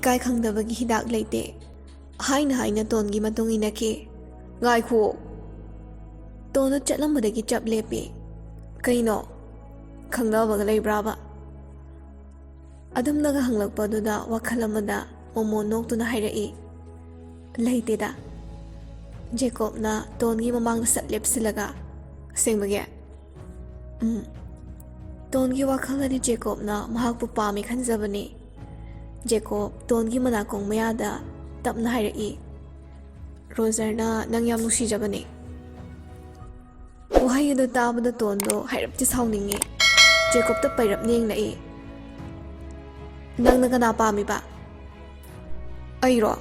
इकाय खंगदबगी हिदाक लेते हाइना हाइना तोनगी मतुंग इनके गायखो तोनो चलमबदगी चप लेपे कइनो खंगदबग लेब्राबा अदुमनगा हंगलकपदुदा वखल अमदा मोमो नोक्तुना हाइरई लेतेदा जेकोबना तोनगी ममांग सट लेपसिलगा सेंबगे तोनगी वखलदि जेकोबना महाकपु पामी खंजबनी जेकोब तोनगी मनाकोंग मयादा तपना हाइरई रोजरना नंग याम नुसिजबनी वहाई अदु ताबदा तोनदो हाइरपति साउनिंगे जेकोब त पैरप नेंगलई नंगना कना पामीबा अइरो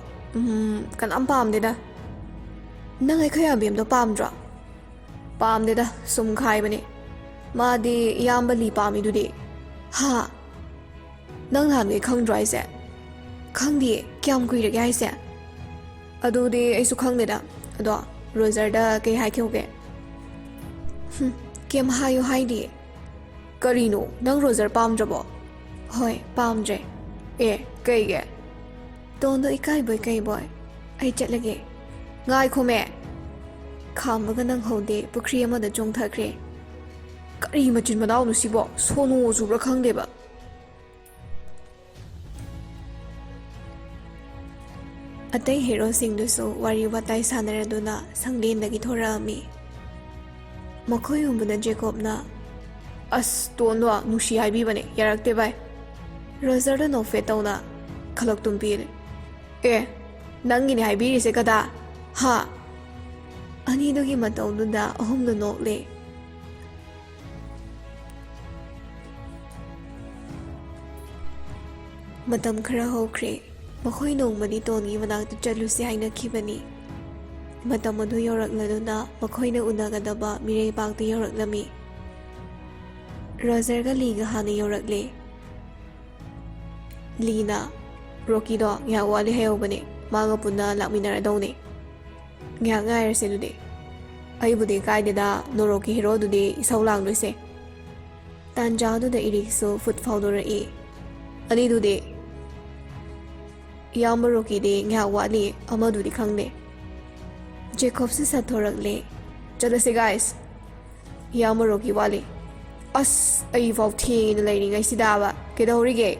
कनाम पामदेदा नंग आई खयाबेमदो पामद्रो पामदेदा सुम खाइबनी मादी यामबली पामीदुदी हा नंग हानगे खंगद्रो आइसे खंगदी क्याम कुइरगे आइसे अदुदी आइसु खंगदेदा अदो रोजरदा के हाइखेओगे केम हायो हाइदी करीनो नंग रोजर पामद्रबो होय पामद्रे ए कईगे तोंदो इकाई बोय कई बोय आई चलगे गाय खोमे खामबगा नंग होदे पुखरी अमदा जोंथखरे करी मचिन मनाव नुसिबो सोनो जुब्रा खंगदेबा अतै हीरो सिंगदुसु वारी वाताई सानरदुना संगलेंदगी थोरामी मखोय उंबुना जेकोबना अस तोंदो नुसि हाइबीबने यारक्ते बाय रोजर नोफे तौना खलक तुम्पील ए नंगिने हाइबीरिसे कदा हा अनिदुगी मतौदुदा अहुमदो नोकले मतम खरा होख्रे मखोय नोंमदि तोनगी मनाक्तु चलुसे हाइनखिबनी मतम अदु यौरक्लदुना मखोयना उनागदबा मिरै पाक्तु यौरक्लमी रोजरगा लीगा हाना यौरक्ले लीना रोकीदो या वाली हेओबने मांगा पुन्ना लाकमिनारदौने nya ngai se dude ai bude kai de da noroki hero dude isau lang loise tanja du de iri so foot founder e ani dude yamroki de nya wali amadu di khangde jacob se sathorak le jalase guys yamroki wali as ai vau thin leini ngai sida ba kedorige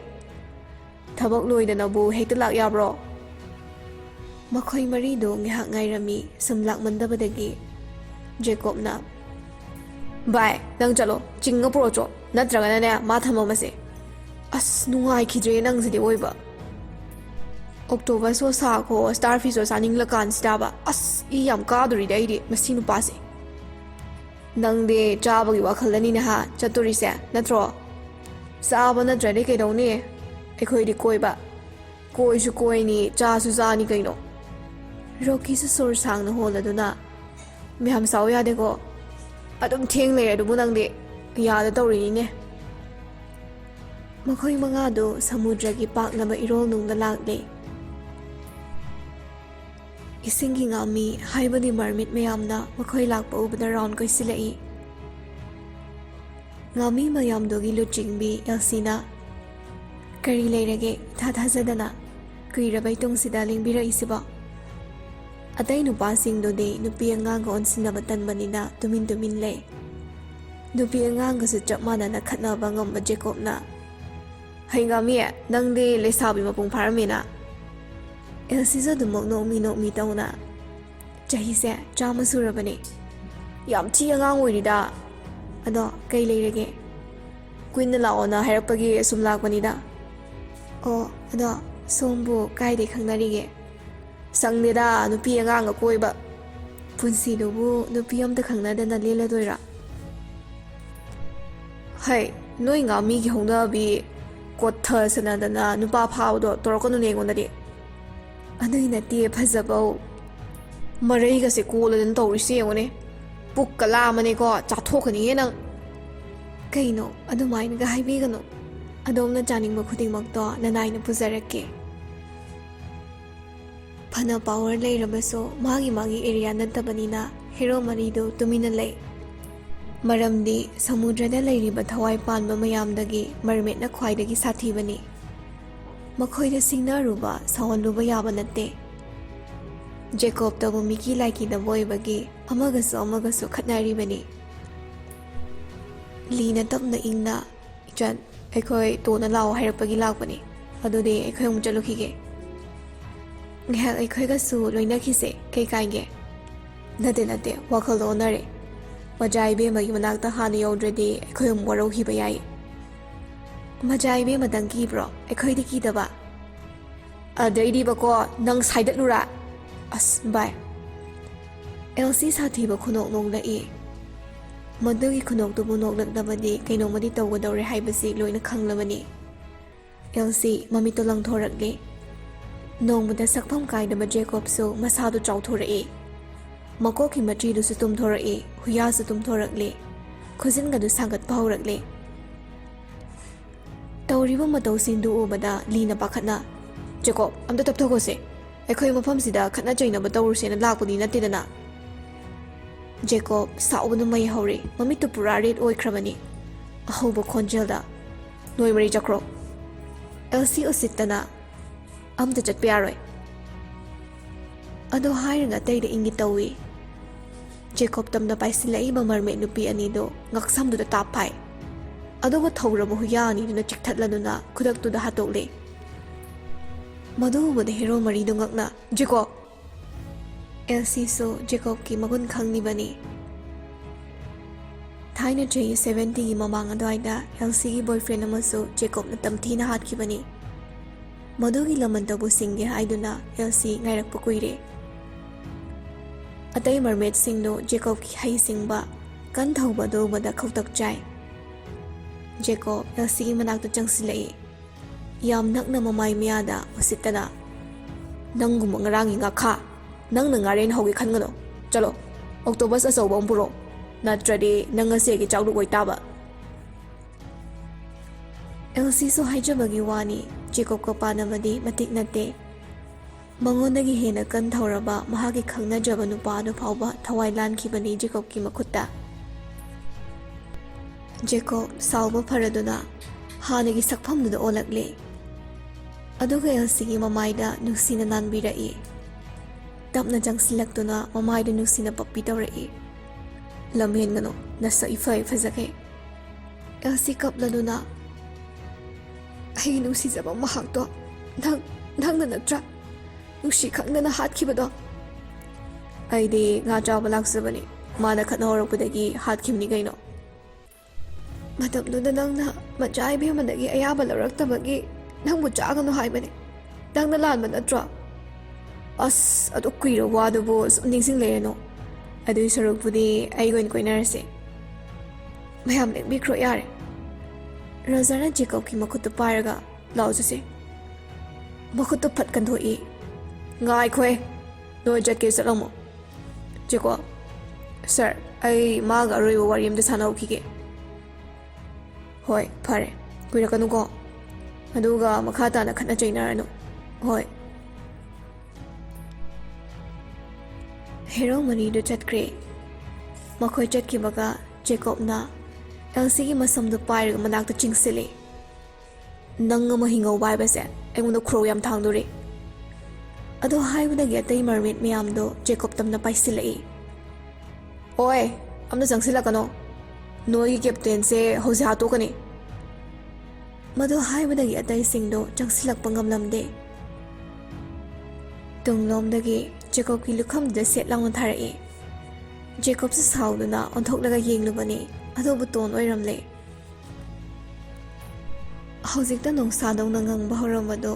thabak loidana bu hekta lak yabro मखोई मरी दो ngahak ngairami samlak mandabadagi Jacobna Bye nang chalo chinga procho natraga ne ma thamamase as nungai khidre nang sidi oiba October so sa ko starfish so saning la kan staba as I yam ka duri dai di masinu pase nang de chabagi wakhalani na ha chaturi se natro saba na drade ke doni ekhoi di koiba koi su koi ni cha su za ni kaino Rocky se sor sang na hol aduna mi ham saw ya de ko adum theng le adu bunang de ya da tawri ne makhoi manga do samudra gi pak na ba irol nung da lak de isingi ngami haibadi marmit mayam na makhoi lak pa ubada round ko silai ngami mayam do gi luching bi elsina kari le rege tha tha zadana kuira bai tung sida ling bi ra isiba Atay nupasing do de nupi angang ko onsina batan manina tumin le. Nupi angang ko sa chapmana na khatna bangam ba Jacob na. Hay nga miya, nang de le sabi mapung paramina. Elsiza dumok no mi taw na. Chahi se, chama sura bani. Yam chi angang wiri da. Ado, kay le rege. Queen na lao na harap pagi sumlak manida. O, ado, sombu kay de kang narige. Sangdeda nupi angang ga koiba punsi dobu nupi amta khangnadana leladoira hai noi nga mi gi hongda bi kotha sanadana nupa phawdo torokonu nengonari anuina tie phajabau marai ga se koladan tawrisi yengone pukkala mane ko chathokani nang kaino adumaina ga haibigano adomna janingba khudingmakto nanaina puzarake Pana power lay rabaso magi area natabanina hero marido tumina lay Maramdi samudra da lay riba thawai panba mayamdagi mermaid na khwaidagi sathibani ꯃꯈꯣꯏꯗ ꯁꯤꯡꯅꯔꯨꯕ ꯁꯥꯎꯍꯜꯂꯨꯕ ꯌꯥꯕ ꯅꯠꯇꯦ꯫ ꯖꯦꯀꯣꯕꯇꯕꯨ ꯃꯤꯀꯤ ꯂꯥꯏꯀꯤꯗꯕ ꯑꯣꯏꯕꯒꯤ ꯑꯃꯒꯁꯨ ꯈꯠꯅꯔꯤꯕꯅꯤ꯫ ꯂꯤꯅ ꯇꯞꯅ ꯏꯪꯅ "ꯏꯆꯟ, ꯑꯩꯈꯣꯏ ꯇꯣꯟꯅ ꯂꯥꯛꯑꯣ ꯍꯥꯏꯔꯛꯄꯒꯤ ꯂꯥꯛꯄꯅꯤ, ꯑꯗꯨꯗꯤ ꯑꯩꯈꯣꯏ ꯑꯃꯨꯛ ꯆꯠꯂꯨꯈꯤꯒꯦ꯫ ꯉꯥꯏꯍꯥꯛ ꯑꯩꯈꯣꯏꯒꯁꯨ ꯂꯣꯏꯅꯈꯤꯁꯦ, ꯀꯩ ꯀꯥꯏꯒꯦ?" ꯅꯠꯇꯦ, ꯋꯥꯈꯜꯗꯣ ꯑꯣꯟꯅꯔꯦ꯫ ꯃꯖꯥ ꯏꯕꯦꯝꯃꯒꯤ ꯃꯅꯥꯛꯇ ꯍꯥꯟꯅ ꯌꯧꯗ꯭ꯔꯗꯤ ꯑꯩꯈꯣꯏ ꯑꯃꯨꯛ ꯋꯥꯔꯧꯈꯤꯕ ꯌꯥꯏ꯫ ꯃꯖꯥ ꯏꯕꯦꯝꯃꯗꯪ ꯀꯤꯕ꯭ꯔꯣ? ꯑꯩꯈꯣꯏꯗꯤ ꯀꯤꯗꯕ? ꯑꯗꯩꯗꯤꯕꯀꯣ ꯅꯪ ꯁꯥꯏꯗꯠꯂꯨꯔꯥ? ꯑꯁ ꯕꯥꯏ꯫ ꯑꯦꯜꯁꯤ ꯁꯥꯊꯤꯕ ꯈꯨꯅꯣꯛ ꯅꯣꯛꯂꯛꯏ꯫ ꯃꯗꯨꯒꯤ ꯈꯨꯅꯣꯛꯇꯨꯕꯨ ꯅꯣꯛꯂꯛꯂꯕꯗꯤ ꯀꯩꯅꯣꯃꯗꯤ ꯇꯧꯒꯗꯧꯔꯦ ꯍꯥꯏꯕꯁꯤ ꯂꯣꯏꯅ ꯈꯪꯂꯕꯅꯤ꯫ ꯑꯦꯜꯁꯤ ꯃꯃꯤꯠꯇꯣ ꯂꯪꯊꯣꯔꯛꯂꯤ꯫ ꯅꯣꯡꯃꯗ ꯁꯛꯐꯝ ꯀꯥꯏꯗꯕ ꯖꯦꯀꯣꯕꯁꯨ ꯃꯁꯥꯗꯨ ꯆꯥꯎꯊꯣꯔꯛꯏ꯫ ꯃꯀꯣꯛꯀꯤ ꯃꯆꯤꯗꯨꯁꯨ ꯇꯨꯝꯊꯣꯔꯛꯏ, ꯍꯨꯌꯥꯁꯨ ꯇꯨꯝꯊꯣꯔꯛꯂꯤ, ꯈꯨꯖꯤꯟꯒꯗꯨ ꯁꯥꯡꯒꯠꯄ ꯍꯧꯔꯛꯂꯤ꯫ ꯇꯧꯔꯤꯕ ꯃꯇꯧꯁꯤꯡꯗꯨ ꯎꯕꯗ ꯂꯤꯅ ꯄꯥꯈꯠꯅ "ꯖꯦꯀꯣꯕ, ꯑꯝꯇ ꯇꯞꯊꯣꯛꯈꯣꯁꯦ, ꯑꯩꯈꯣꯏ ꯃꯐꯝꯁꯤꯗ ꯈꯠꯅ ꯆꯩꯅꯕ ꯇꯧꯔꯨꯁꯦꯅ ꯂꯥꯛꯄꯗꯤ ꯅꯠꯇꯦꯗꯅ." ꯖꯦꯀꯣꯕ ꯁꯥꯎꯕꯅ ꯃꯩ ꯍꯧꯔꯤ, ꯃꯃꯤꯠꯇꯨ ꯄꯨꯔꯥ ꯔꯦꯗ ꯑꯣꯏꯈ꯭ꯔꯕꯅꯤ꯫ ꯑꯍꯧꯕ ꯈꯣꯟꯖꯦꯜꯗ "ꯅꯣꯏ ꯃꯔꯤ ꯆꯠꯈ꯭ꯔꯣ." ꯑꯦꯜꯁꯤ ꯎꯁꯤꯠꯇꯅ "ꯑꯝꯇ ꯆꯠꯄ ꯌꯥꯔꯣꯏ." ꯑꯗꯣ ꯍꯥꯏꯔꯒ ꯑꯇꯩꯗ ꯏꯪꯒꯤꯠ ꯇꯧꯏ꯫ ꯖꯦꯀꯣꯕ ꯇꯝꯅ ꯄꯥꯏꯁꯤꯜꯂꯛꯏꯕ ꯃꯔꯃꯦꯗ ꯅꯨꯄꯤ ꯑꯅꯤꯗꯨ ꯉꯛꯁꯝꯗꯨꯗ ꯇꯥꯞ ꯐꯥꯏ, ꯑꯗꯨꯒ ꯊꯧꯔꯕ ꯍꯨꯌꯥ ꯑꯅꯤꯗꯨꯅ ꯆꯤꯛꯊꯠꯂꯗꯨꯅ ꯈꯨꯗꯛꯇꯨꯗ ꯍꯥꯠꯇꯣꯛꯂꯤ꯫ ꯃꯗꯨ ꯎꯕꯗ ꯍꯦꯔꯣ ꯃꯔꯤꯗꯨ ꯉꯛꯅ "ꯖꯦꯀꯣꯕ!" ꯑꯦꯜꯁꯤꯁꯨ ꯖꯦꯀꯣꯕꯀꯤ ꯃꯒꯨꯟ ꯈꯪꯂꯤꯕꯅꯤ꯫ ꯊꯥꯏꯅ ꯆꯍꯤ 70ꯒꯤ ꯃꯃꯥꯡ ꯑꯗꯨꯋꯥꯏꯗ ꯑꯦꯜꯁꯤꯒꯤ ꯕꯣꯏꯐ꯭ꯔꯦꯟ ꯑꯃꯁꯨ ꯖꯦꯀꯣꯕꯅ ꯇꯝꯊꯤꯅ ꯍꯥꯠꯈꯤꯕꯅꯤ꯫ ꯃꯗꯨꯒꯤ ꯂꯃꯟꯇꯕꯨ ꯁꯤꯡꯒꯦ ꯍꯥꯏꯗꯨꯅ ꯑꯦꯜꯁꯤ ꯉꯥꯏꯔꯛꯄ ꯀꯨꯏꯔꯦ꯫ ꯑꯇꯩ ꯃꯔꯃꯦꯗꯁꯤꯡꯗꯨ ꯖꯦꯀꯣꯕꯀꯤ ꯍꯩꯁꯤꯡꯕ, ꯀꯟ ꯊꯧꯕ ꯑꯗꯨ ꯎꯕꯗ ꯈꯧꯇꯛ ꯆꯥꯏ꯫ ꯖꯦꯀꯣꯕ ꯑꯦꯜꯁꯤꯒꯤ ꯃꯅꯥꯛꯇ ꯆꯪꯁꯤꯜꯂꯛꯏ, ꯌꯥꯝ ꯅꯛꯅ ꯃꯃꯥꯏ ꯃꯌꯥꯗ ꯎꯁꯤꯠꯇꯅ "ꯅꯪꯒꯨꯝꯕ ꯉꯔꯥꯡꯒꯤ ꯉꯥꯈꯥ, ꯅꯪꯅ ꯉꯥꯔꯦꯟ ꯍꯧꯒꯦ ꯈꯟꯒꯅꯣ, ꯆꯠꯂꯣ, ꯑꯣꯛꯇꯣꯕꯁ ꯑꯆꯧꯕ ꯑꯃ ꯄꯨꯔꯛꯑꯣ, ꯅꯠꯇ꯭ꯔꯗꯤ ꯅꯪ ꯉꯁꯤ ꯑꯩꯒꯤ ꯆꯥꯛꯂꯨꯛ ꯑꯣꯏ ꯇꯥꯕ." ꯑꯦꯜꯁꯤꯁꯨ ꯍꯥꯏꯖꯕꯒꯤ ꯋꯥꯅꯤ, ꯖꯦꯀꯣꯕꯀ ꯄꯥꯅꯕꯗꯤ ꯃꯇꯤꯛ ꯅꯠꯇꯦ꯫ ꯃꯉꯣꯟꯗꯒꯤ ꯍꯦꯟꯅ ꯀꯟ ꯊꯧꯔꯕ ꯃꯍꯥꯛꯀꯤ ꯈꯪꯅꯖꯕ ꯅꯨꯄꯥ ꯑꯗꯨ ꯐꯥꯎꯕ ꯊꯋꯥꯏ ꯂꯥꯟꯈꯤꯕꯅꯤ ꯖꯦꯀꯣꯕꯀꯤ ꯃꯈꯨꯠꯇ꯫ ꯖꯦꯀꯣꯕ ꯁꯥꯎꯕ ꯐꯔꯗꯨꯅ ꯍꯥꯟꯅꯒꯤ ꯁꯛꯐꯝꯗꯨꯗ ꯑꯣꯜꯂꯛꯂꯤ, ꯑꯗꯨꯒ ꯑꯦꯜꯁꯤꯒꯤ ꯃꯃꯥꯏꯗ ꯅꯨꯡꯁꯤꯅ ꯅꯥꯟꯕꯤꯔꯛꯏ꯫ ꯇꯞꯅ ꯆꯪꯁꯤꯜꯂꯛꯇꯨꯅ ꯃꯃꯥꯏꯗ ꯅꯨꯡꯁꯤꯅ ꯄꯞꯄꯤ ꯇꯧꯔꯛꯏ꯫ "ꯂꯝꯍꯦꯟꯒꯅꯨ, ꯅꯁꯛ ꯏꯐ ꯐꯖꯈꯩ." ꯑꯦꯜꯁꯤ ꯀꯞꯂꯗꯨꯅ "ꯑꯩꯒꯤ ꯅꯨꯡꯁꯤꯖꯕ ꯃꯍꯥꯛꯇꯣ ꯅꯪꯅ ꯅꯠꯇ꯭ꯔꯥ? ꯅꯨꯡꯁꯤ ꯈꯪꯗꯅ ꯍꯥꯠꯈꯤꯕꯗꯣ." "ꯑꯩꯗꯤ ꯉꯥ ꯆꯥꯕ ꯂꯥꯛꯆꯕꯅꯤ, ꯃꯥꯅ ꯈꯠꯅ ꯍꯧꯔꯛꯄꯗꯒꯤ ꯍꯥꯠꯈꯤꯕꯅꯤ ꯀꯩꯅꯣ." "ꯃꯇꯝꯗꯨꯗ ꯅꯪꯅ ꯃꯆꯥ ꯏꯕꯦꯝꯃꯗꯒꯤ ꯑꯌꯥꯕ ꯂꯧꯔꯛꯇꯕꯒꯤ ꯅꯪꯕꯨ ꯆꯥꯒꯅꯨ ꯍꯥꯏꯕꯅꯤ, ꯅꯪꯅ ꯂꯥꯟꯕ ꯅꯠꯇ꯭ꯔꯣ?" "ꯑꯁ, ꯑꯗꯨ ꯀꯨꯏꯔ ꯋꯥꯗꯨꯕꯨ ꯁꯨꯝ ꯅꯤꯡꯁꯤꯡ ꯂꯩꯔꯅꯨ, ꯑꯗꯨꯏ ꯁꯔꯨꯛꯄꯨꯗꯤ ꯑꯩꯒ ꯑꯣꯏꯅ ꯀꯣꯏꯅꯔꯁꯦ." "ꯃꯌꯥꯝ ꯂꯦꯡꯕꯤꯈ꯭ꯔꯣ ꯌꯥꯔꯦ." ꯔꯣꯖꯔꯅ ꯖꯦꯀꯣꯕꯀꯤ ꯃꯈꯨꯠꯇꯨ ꯄꯥꯏꯔꯒ "ꯂꯥꯛꯑꯣ ꯆꯠꯁꯦ." ꯃꯈꯨꯠꯇꯨ ꯐꯠ ꯀꯟꯊꯣꯛꯏ꯫ "ꯉꯥꯏꯈꯣꯍꯦ, ꯅꯣꯏ ꯆꯠꯀꯦ ꯆꯠꯂꯝꯃꯣ." "ꯖꯦꯀꯣꯕ, ꯁꯥꯔ, ꯑꯩ ꯃꯥꯒ ꯑꯔꯣꯏꯕ ꯋꯥꯔꯤ ꯑꯃꯇ ꯁꯥꯟꯅꯍꯧꯈꯤꯒꯦ." "ꯍꯣꯏ, ꯐꯔꯦ, ꯀꯨꯏꯔꯛꯀꯅꯨꯀꯣ, ꯑꯗꯨꯒ ꯃꯈꯥ ꯇꯥꯅ ꯈꯠꯅ ꯆꯩꯅꯔꯅꯨ." "ꯍꯣꯏ." ꯍꯦꯔꯣ ꯃꯔꯤꯗꯨ ꯆꯠꯈ꯭ꯔꯦ꯫ ꯃꯈꯣꯏ ꯆꯠꯈꯤꯕꯒ ꯖꯦꯀꯣꯕꯅ ꯑꯦꯜꯁꯤꯒꯤ ꯃꯁꯝꯗꯨ ꯄꯥꯏꯔꯒ ꯃꯅꯥꯛꯇ ꯆꯤꯡꯁꯤꯜꯂꯤ꯫ "ꯅꯪ ꯑꯃ ꯍꯤꯡꯍꯧꯕ ꯍꯥꯏꯕꯁꯦ ꯑꯩꯉꯣꯟꯗ ꯈꯨꯔꯧ ꯌꯥꯝ ꯊꯥꯡꯗꯣꯔꯤ." ꯑꯗꯣ ꯍꯥꯏꯕꯗꯒꯤ ꯑꯇꯩ ꯃꯔꯃꯦꯗ ꯃꯌꯥꯝꯗꯣ ꯖꯦꯀꯣꯕ ꯇꯝꯅ ꯄꯥꯏꯁꯤꯜꯂꯛꯏ꯫ "ꯑꯣꯏ, ꯑꯝꯇ ꯆꯪꯁꯤꯜꯂꯛꯀꯅꯣ, ꯅꯣꯏꯒꯤ ꯀꯦꯞꯇꯦꯟꯁꯦ ꯍꯧꯖꯤꯛ ꯍꯥꯠꯇꯣꯛꯀꯅꯤ." ꯃꯗꯨ ꯍꯥꯏꯕꯗꯒꯤ ꯑꯇꯩꯁꯤꯡꯗꯣ ꯆꯪꯁꯤꯜꯂꯛꯄ ꯉꯝꯂꯝꯗꯦ꯫ ꯇꯨꯡꯂꯣꯝꯗꯒꯤ ꯖꯦꯀꯣꯕꯀꯤ ꯂꯨꯈꯝꯗꯨꯗ ꯁꯦꯠ ꯂꯥꯎꯅ ꯊꯥꯔꯛꯏ꯫ ꯖꯦꯀꯣꯕꯁꯨ ꯁꯥꯎꯗꯨꯅ ꯑꯣꯟꯊꯣꯛꯂꯒ ꯌꯦꯡꯂꯨꯕꯅꯤ, ꯑꯗꯨꯕꯨ ꯇꯣꯟ ꯑꯣꯏꯔꯝꯂꯦ꯫ ꯍꯧꯖꯤꯛꯇ ꯅꯣꯡꯁꯥꯗꯧꯅ ꯉꯪꯕ ꯍꯧꯔꯝꯕꯗꯨ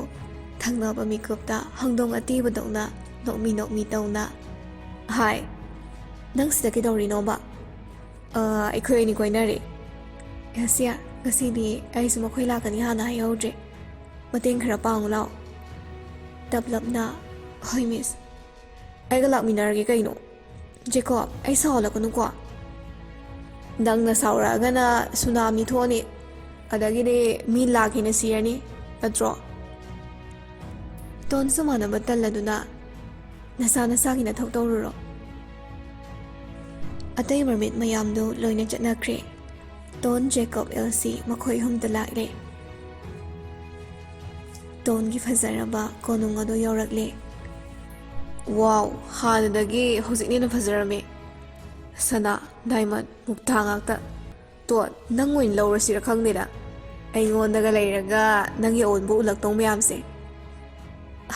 ꯊꯪꯅꯕ ꯃꯤꯀꯨꯞꯇ ꯍꯪꯗꯣꯡ ꯑꯇꯤꯕꯗꯧꯅ ꯅꯣꯛꯃꯤ ꯇꯧꯅ "ꯍꯥꯏ, ꯅꯪ ꯁꯤꯗ ꯀꯩꯗꯧꯔꯤꯅꯣꯕ?" "ꯑꯩꯈꯣꯏ ꯑꯅꯤ ꯀꯣꯏꯅꯔꯦ." "ꯑꯦꯜꯁꯤꯌꯥ, ꯉꯁꯤꯗꯤ ꯑꯩꯁꯨ ꯃꯈꯣꯏ ꯂꯥꯛꯀꯅꯤ ꯍꯥꯟꯅ ꯍꯥꯏꯍꯧꯗ꯭ꯔꯦ, ꯃꯇꯦꯡ ꯈꯔ ꯄꯥꯡꯉꯨ ꯂꯥꯛꯑꯣ." ꯇꯞꯂꯞꯅ "ꯍꯣꯏ ꯃꯤꯁ." "ꯑꯩꯒ ꯂꯥꯛꯃꯤꯟꯅꯔꯒꯦ ꯀꯩꯅꯣ." "ꯖꯦꯀꯣꯕ, ꯑꯩ ꯁꯥꯎꯍꯜꯂꯛꯀꯅꯨꯀꯣ." "ꯅꯪꯅ ꯁꯥꯎꯔꯛꯑꯒꯅ ꯁꯨꯅꯥꯃꯤ ꯊꯣꯛꯑꯅꯤ, ꯑꯗꯒꯤꯗꯤ ꯃꯤ ꯂꯥꯛ ꯍꯦꯟꯅ ꯁꯤꯔꯅꯤ, ꯅꯠꯇ꯭ꯔꯣ?" ꯇꯣꯟꯁꯨ ꯃꯥꯟꯅꯕ ꯇꯜꯂꯗꯨꯅ "ꯅꯁꯥꯒꯤ ꯅꯊꯧ ꯇꯧꯔꯨꯔꯣ." ꯑꯇꯩ ꯃꯔꯃꯦꯗ ꯃꯌꯥꯝꯗꯨ ꯂꯣꯏꯅ ꯆꯠꯅꯈ꯭ꯔꯦ꯫ ꯇꯣꯟ, ꯖꯦꯀꯣꯕ, ꯑꯦꯜꯁꯤ ꯃꯈꯣꯏ ꯑꯍꯨꯝꯇ ꯂꯥꯛꯂꯦ꯫ ꯇꯣꯟꯒꯤ ꯐꯖꯔꯕ ꯀꯣꯅꯨꯡ ꯑꯗꯨ ꯌꯧꯔꯛꯂꯦ꯫ ꯋꯥꯎ, ꯍꯥꯟꯅꯗꯒꯤ ꯍꯧꯖꯤꯛꯅ ꯍꯦꯟꯅ ꯐꯖꯔꯝꯃꯦ꯫ ꯁꯅꯥ, ꯗꯥꯏꯃꯟ, ꯃꯨꯛꯇꯥ ꯉꯥꯛꯇ꯫ ꯇꯣꯟ, ꯅꯪ ꯑꯣꯏꯅ ꯂꯧꯔꯁꯤꯔ ꯈꯪꯗꯦꯗ꯫ ꯑꯩꯉꯣꯟꯗꯒ ꯂꯩꯔꯒ ꯅꯪꯒꯤ ꯑꯑꯣꯟꯕ ꯎꯠꯂꯛꯇꯧ ꯃꯌꯥꯝꯁꯦ꯫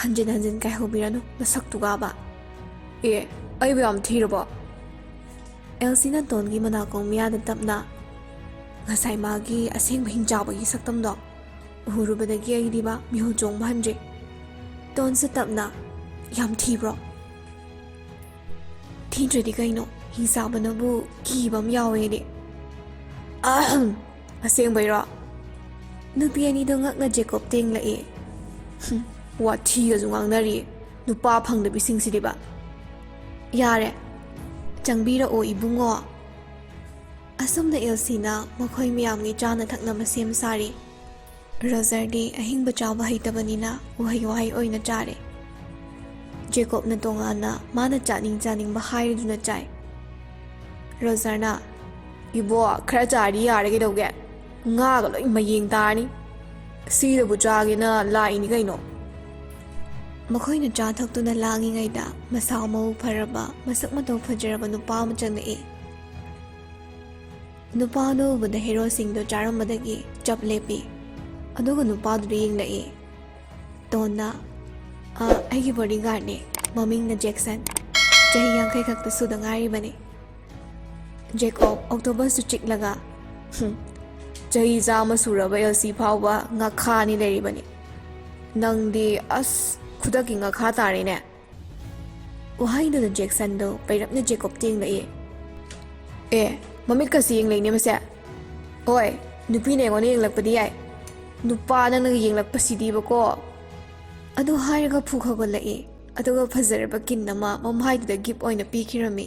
ꯍꯟꯖꯤꯟ ꯍꯟꯖꯤꯟ ꯀꯥꯏꯍꯧꯕꯤꯔꯅꯨ ꯅꯁꯛꯇꯨꯒꯥꯕ꯫ ꯑꯦ, ꯑꯩꯕꯨ ꯌꯥꯝ ꯊꯤꯔꯕꯣ? ꯑꯦꯜꯁꯤꯅ ꯇꯣꯟꯒꯤ ꯃꯅꯥꯀꯣꯡ ꯃꯌꯥꯗ ꯇꯞꯅ, ꯉꯁꯥꯏ ꯃꯥꯒꯤ ꯑꯁꯦꯡꯕ ꯍꯤꯡꯆꯥꯕꯒꯤ ꯁꯛꯇꯝꯗꯣ ꯎꯔꯨꯕꯗꯒꯤ ꯑꯩꯗꯤꯕ ꯃꯤꯍꯨ ꯆꯣꯡꯕ ꯍꯟꯗ꯭ꯔꯤ꯫ ꯇꯣꯟꯁꯨ ꯇꯞꯅ, ꯌꯥꯝ ꯊꯤꯕ꯭ꯔꯣ? ꯊꯤꯗ꯭ꯔꯗꯤ ꯀꯩꯅꯣ, ꯍꯤꯡꯆꯥꯕꯅꯕꯨ ꯀꯤꯕ ꯑꯃ ꯌꯥꯎꯋꯦꯗꯤ꯫ ꯑꯁꯦꯡꯕꯩꯔꯣ? ꯅꯨꯄꯤ ꯑꯅꯤꯗꯣ ꯉꯛꯅ ꯖꯦꯀꯣꯕ ꯇꯦꯡꯂꯛꯏ꯫ ꯋꯥꯊꯤꯒꯁꯨ ꯉꯥꯡꯅꯔꯤꯌꯦ, ꯅꯨꯄꯥ ꯐꯪꯗꯕꯤꯁꯤꯡꯁꯤꯗꯤꯕ꯫ ꯌꯥꯔꯦ, ꯆꯪꯕꯤꯔꯛꯑꯣ ꯏꯕꯨꯡꯉꯣ꯫ ꯑꯁꯨꯝꯅ ꯑꯦꯜꯁꯤꯅ ꯃꯈꯣꯏ ꯃꯌꯥꯝꯒꯤ ꯆꯥꯅ ꯊꯛꯅꯕ ꯁꯦꯝ ꯁꯥꯔꯤ꯫ ꯔꯣꯖꯔꯗꯤ ꯑꯍꯤꯡꯕ ꯆꯥꯕ ꯍꯩꯇꯕꯅꯤꯅ ꯎꯍꯩ-ꯋꯥꯍꯩ ꯑꯣꯏꯅ ꯆꯥꯔꯦ꯫ ꯖꯦꯀꯣꯕꯅ ꯇꯣꯉꯥꯟꯅ ꯃꯥꯅ ꯆꯥꯅꯤꯡꯕ ꯍꯥꯏꯔꯗꯨꯅ ꯆꯥꯏ꯫ ꯔꯣꯖꯔꯅ, ꯏꯕꯣ ꯈꯔ ꯆꯥꯔꯗꯤ ꯌꯥꯔꯦ ꯀꯩꯗꯧꯒꯦ? ꯉꯥꯒ ꯂꯣꯏ ꯃꯌꯦꯡ ꯇꯥꯔꯅꯤ꯫ ꯁꯤꯗꯕꯨ ꯆꯥꯒꯦꯅ ꯂꯥꯛꯏꯅꯤ ꯀꯩꯅꯣ꯫ ꯃꯈꯣꯏꯅ ꯆꯥ ꯊꯛꯇꯨꯅ ꯂꯥꯡꯉꯤꯉꯩꯗ ꯃꯁꯥ ꯃꯎ ꯐꯔꯕ ꯃꯁꯛ ꯃꯇꯧ ꯐꯖꯔꯕ ꯅꯨꯄꯥ ꯑꯃ ꯆꯪꯉꯛꯏ꯫ ꯅꯨꯄꯥꯗꯨ ꯎꯕꯗ ꯍꯦꯔꯣꯁꯤꯡꯗꯣ ꯆꯥꯔꯝꯕꯗꯒꯤ ꯆꯞ ꯂꯦꯞꯄꯤ, ꯑꯗꯨꯒ ꯅꯨꯄꯥꯗꯨꯗ ꯌꯦꯡꯂꯛꯏ꯫ ꯇꯣꯟꯅ, ꯑꯩꯒꯤ ꯕꯣꯗꯤꯒꯥꯔꯗꯅꯦ, ꯃꯃꯤꯡꯅ ꯖꯦꯛꯁꯟ, ꯆꯍꯤ 50 ꯈꯛꯇ ꯁꯨꯗ ꯉꯥꯏꯔꯤꯕꯅꯤ꯫ ꯖꯦꯀꯣꯕ ꯑꯣꯛꯇꯣꯕꯁꯇꯨ ꯆꯤꯛꯂꯒ, ꯆꯍꯤ 100 ꯁꯨꯔꯕ ꯑꯦꯜꯁꯤ ꯐꯥꯎꯕ ꯉꯥꯈꯥꯅꯤ ꯂꯩꯔꯤꯕꯅꯤ꯫ ꯅꯪꯗꯤ ꯑꯁ ꯈꯨꯗꯛꯀꯤ ꯉꯥꯈꯥ ꯇꯥꯔꯦꯅꯦ꯫ ꯋꯥꯍꯩꯗꯨꯗ ꯖꯦꯛꯁꯟꯗꯣ ꯄꯩꯔꯞꯅ ꯖꯦꯀꯣꯕ ꯇꯦꯡꯂꯛꯏ꯫ ꯑꯦ, ꯃꯃꯤꯠꯀꯁꯤ ꯌꯦꯡꯂꯛꯏꯅꯦ ꯃꯁꯦ꯫ ꯍꯣꯏ, ꯅꯨꯄꯤꯅ ꯑꯩꯉꯣꯟꯗ ꯌꯦꯡꯂꯛꯄꯗꯤ ꯌꯥꯏ, ꯅꯨꯄꯥ ꯅꯪꯅ ꯌꯦꯡꯂꯛꯄꯁꯤꯗꯤꯕꯀꯣ꯫ ꯑꯗꯨ ꯍꯥꯏꯔꯒ ꯐꯨꯛ ꯍꯧꯒꯠꯂꯛꯏ, ꯑꯗꯨꯒ ꯐꯖꯔꯕ ꯀꯤꯟ ꯑꯃ ꯃꯃꯥꯏꯗꯨꯗ ꯒꯤꯐ ꯑꯣꯏꯅ ꯄꯤꯈꯤꯔꯝꯃꯤ꯫